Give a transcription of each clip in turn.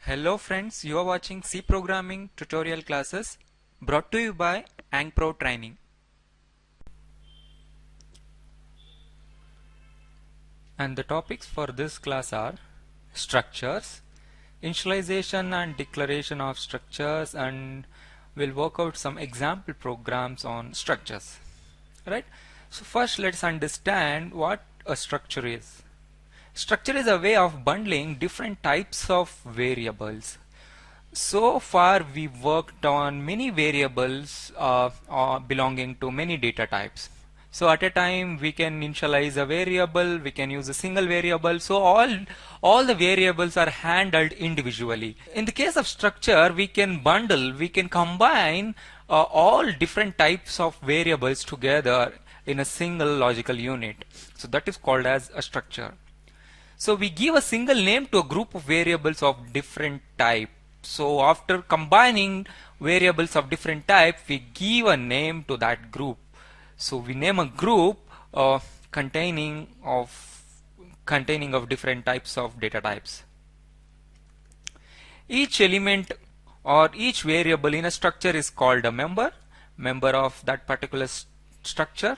Hello friends, you are watching C programming tutorial classes brought to you by Ankpro training. And the topics for this class are structures, initialization and declaration of structures, and we'll work out some example programs on structures. Right? So first let's understand what a structure is. Structure is a way of bundling different types of variables. So far we worked on many variables belonging to many data types. So at a time we can initialize a variable, we can use a single variable. So all the variables are handled individually. In the case of structure, we can bundle, we can combine all different types of variables together in a single logical unit. So that is called as a structure. So we give a single name to a group of variables of different type. So after combining variables of different type, we give a name to that group. So we name a group containing of different types of data types. Each element or each variable in a structure is called a member of that particular structure.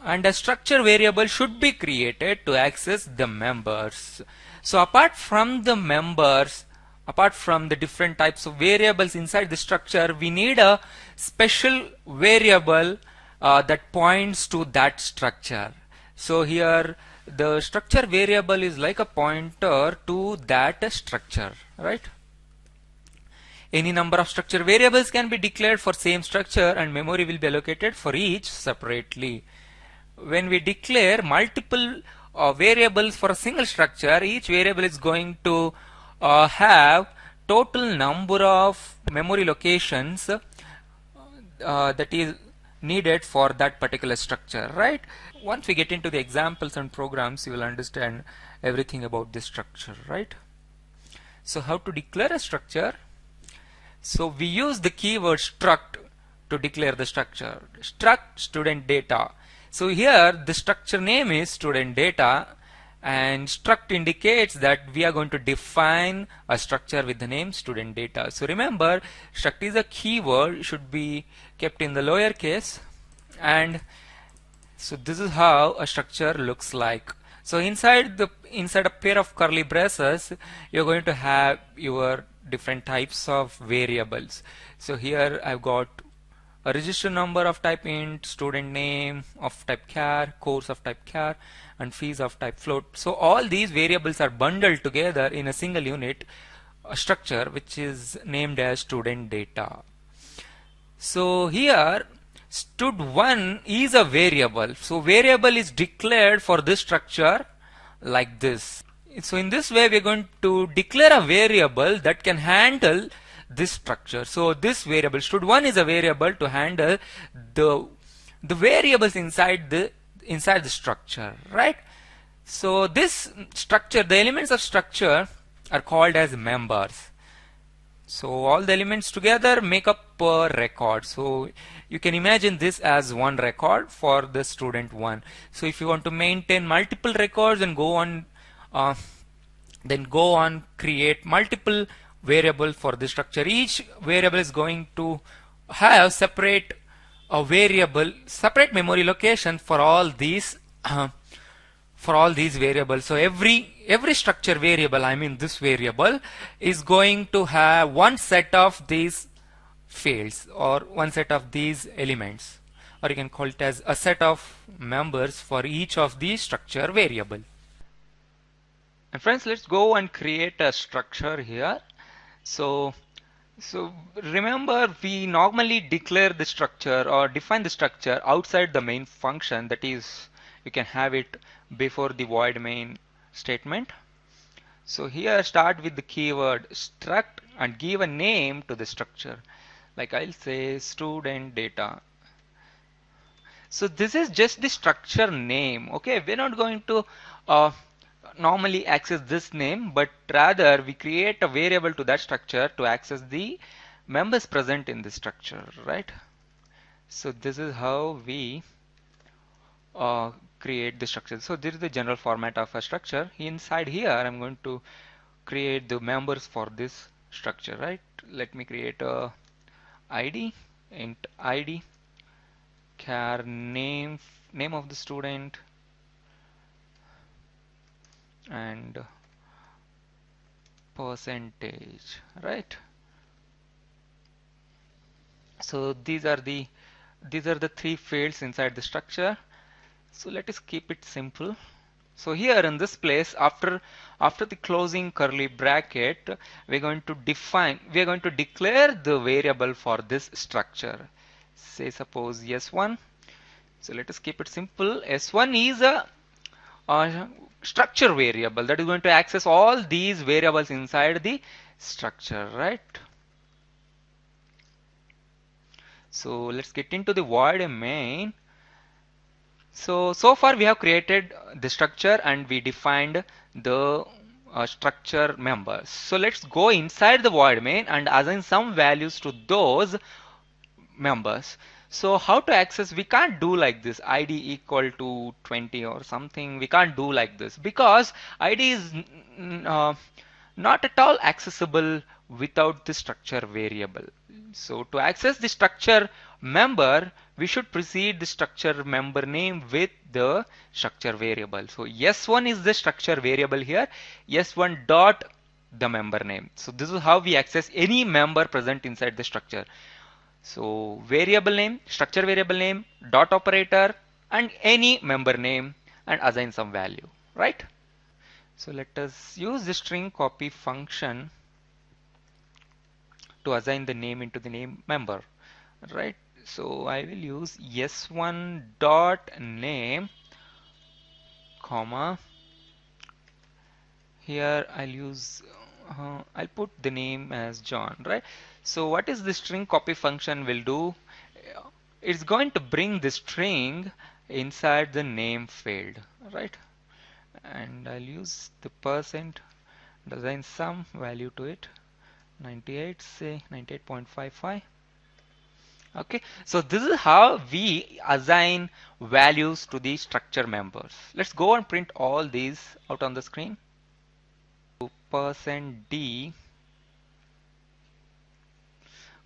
And a structure variable should be created to access the members. So apart from the members, apart from the different types of variables inside the structure, we need a special variable that points to that structure. So here the structure variable is like a pointer to that structure, right? Any number of structure variables can be declared for same structure and memory will be allocated for each separately. When we declare multiple variables for a single structure, each variable is going to have total number of memory locations that is needed for that particular structure, right? Once we get into the examples and programs, you will understand everything about this structure, right? So how to declare a structure? So we use the keyword struct to declare the structure. Struct student data. So here the structure name is student data, and struct indicates that we are going to define a structure with the name student data. So remember, struct is a keyword, should be kept in the lower case, and so this is how a structure looks like. So inside a pair of curly braces, you're going to have your different types of variables. So here I've got a register number of type int, student name of type char, course of type char, and fees of type float. So all these variables are bundled together in a single unit, a structure which is named as student data. So here stud1 is a variable. So variable is declared for this structure like this. So in this way we are going to declare a variable that can handle this structure. So this variable stud1 is a variable to handle the variables inside the structure, right? So this structure, the elements of structure are called as members. So all the elements together make up a record. So you can imagine this as one record for the student one. So if you want to maintain multiple records and go on create multiple variable for this structure. Each variable is going to have separate memory location for all these variables. So every structure variable, I mean this variable, is going to have one set of these fields or one set of these elements, or you can call it as a set of members for each of these structure variable. And friends, let's go and create a structure here. So remember, we normally declare the structure or define the structure outside the main function. That is, you can have it before the void main statement. So here start with the keyword struct and give a name to the structure. Like I'll say student data. So this is just the structure name. Okay, we're not going to normally access this name, but rather we create a variable to that structure to access the members present in the structure, right? So this is how we create the structure. So this is the general format of a structure. Inside here I'm going to create the members for this structure, right? Let me create a ID, int ID, char name of the student, and percentage, right? So these are the three fields inside the structure. So let us keep it simple. So here in this place, after the closing curly bracket, we're going to declare the variable for this structure. Say suppose s1. So let us keep it simple. S1 is a structure variable that is going to access all these variables inside the structure, right? So let's get into the void main. So far we have created the structure and we defined the structure members. So let's go inside the void main and assign some values to those members. So how to access? We can't do like this, id equal to 20 or something. We can't do like this because id is not at all accessible without the structure variable. So to access the structure member, we should precede the structure member name with the structure variable. So s1 is the structure variable here, s1 dot the member name. So this is how we access any member present inside the structure. So variable name, structure variable name, dot operator, and any member name, and assign some value, right? So let us use the string copy function to assign the name into the name member, right? So I will use s1 dot name, comma. Here I'll put the name as John, right? So what is the string copy function will do? It's going to bring the string inside the name field, right? And I'll use the percent, assign some value to it, 98, say 98.55. Okay, so this is how we assign values to the structure members. Let's go and print all these out on the screen. %d,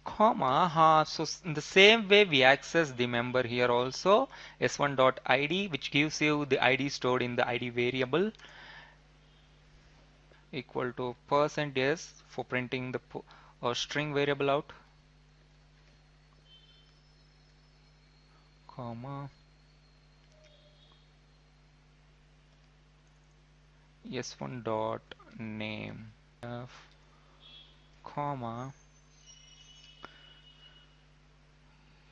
comma, so in the same way we access the member here also, s1.id, which gives you the id stored in the id variable, equal to %s for printing the string variable out, comma, s1 dot name, comma,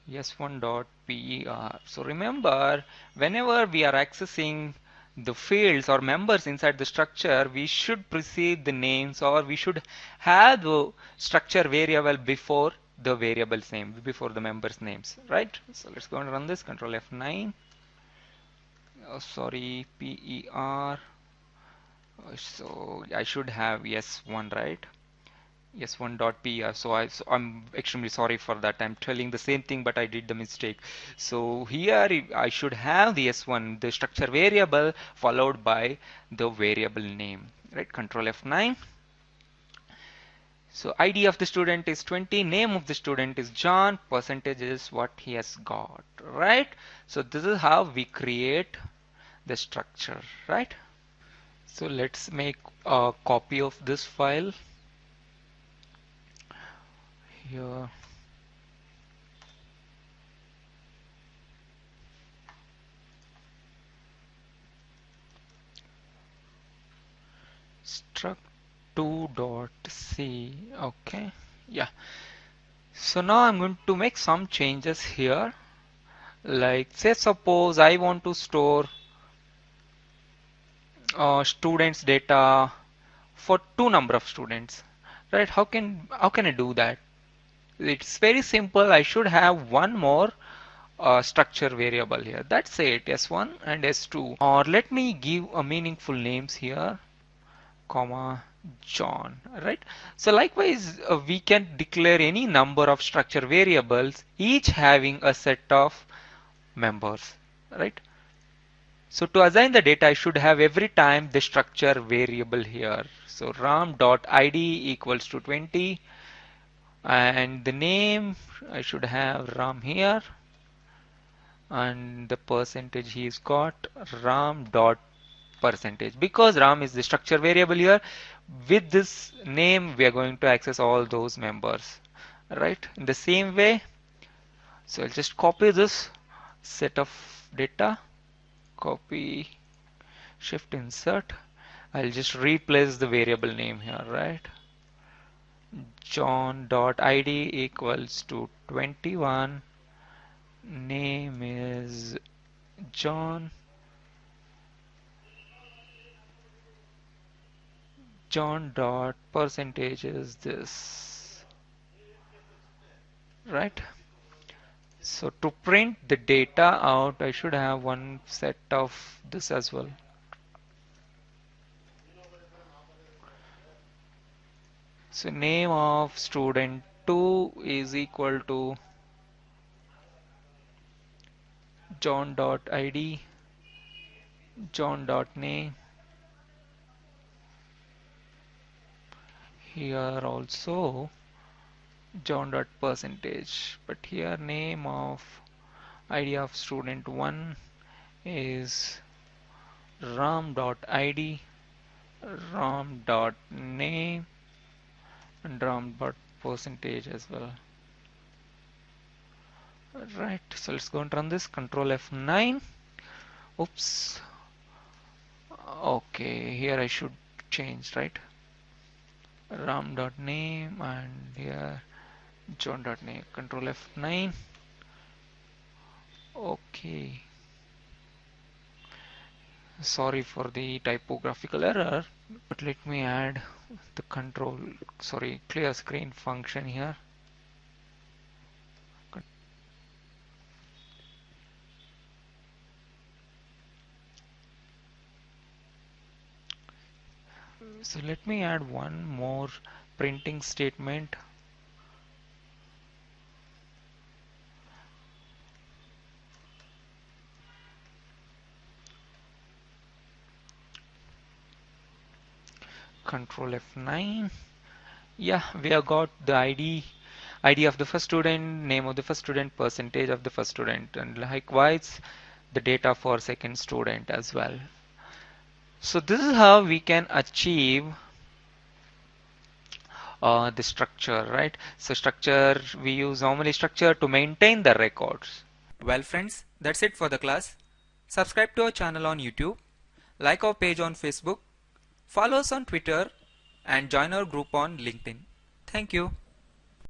s1 dot per. So remember, whenever we are accessing the fields or members inside the structure, we should precede the names, or we should have the structure variable before the variable's name, before the members' names, right? So let's go and run this. Control F9. Oh, sorry, per. So I should have s1, right? s1.pr. So I'm extremely sorry for that. I'm telling the same thing, but I did the mistake. So here I should have the s1, the structure variable, followed by the variable name, right? Control F9. So ID of the student is 20, name of the student is John, percentage is what he has got, right? So this is how we create the structure, right? So let's make a copy of this file. Here, struct2.c. okay, yeah. So now I'm going to make some changes here, like say suppose I want to store students data for two number of students, right? How can I do that? It's very simple. I should have one more structure variable here. That's it, s1 and s2. Or let me give a meaningful names here, comma John, right? So likewise, we can declare any number of structure variables, each having a set of members, right? So to assign the data, I should have every time the structure variable here. So ram.id equals to 20, and the name I should have ram here, and the percentage he's got ram dot percentage, because ram is the structure variable here. With this name we are going to access all those members, right, in the same way. So I'll just copy this set of data, copy, shift insert. I'll just replace the variable name here, right? John.id equals to 21, name is John, John dot percentage is this, right? So to print the data out, I should have one set of this as well. So name of student 2 is equal to John.id, John.name. Here also John.percentage, but here name of ID of student 1 is ram.id, ram.name, and ram.percentage as well. Right, so let's go and run this. Control F9. Oops. Okay, here I should change, right? Ram.name and here John.name. Control F9. Okay. Sorry for the typographical error, but let me add the clear screen function here. So let me add one more printing statement. Control F9. Yeah, we have got the ID of the first student, name of the first student, percentage of the first student, and likewise the data for second student as well. So this is how we can achieve the structure, right? So structure, we use normally structure to maintain the records. Well friends, that's it for the class. Subscribe to our channel on YouTube, like our page on Facebook, follow us on Twitter, and join our group on LinkedIn. Thank you.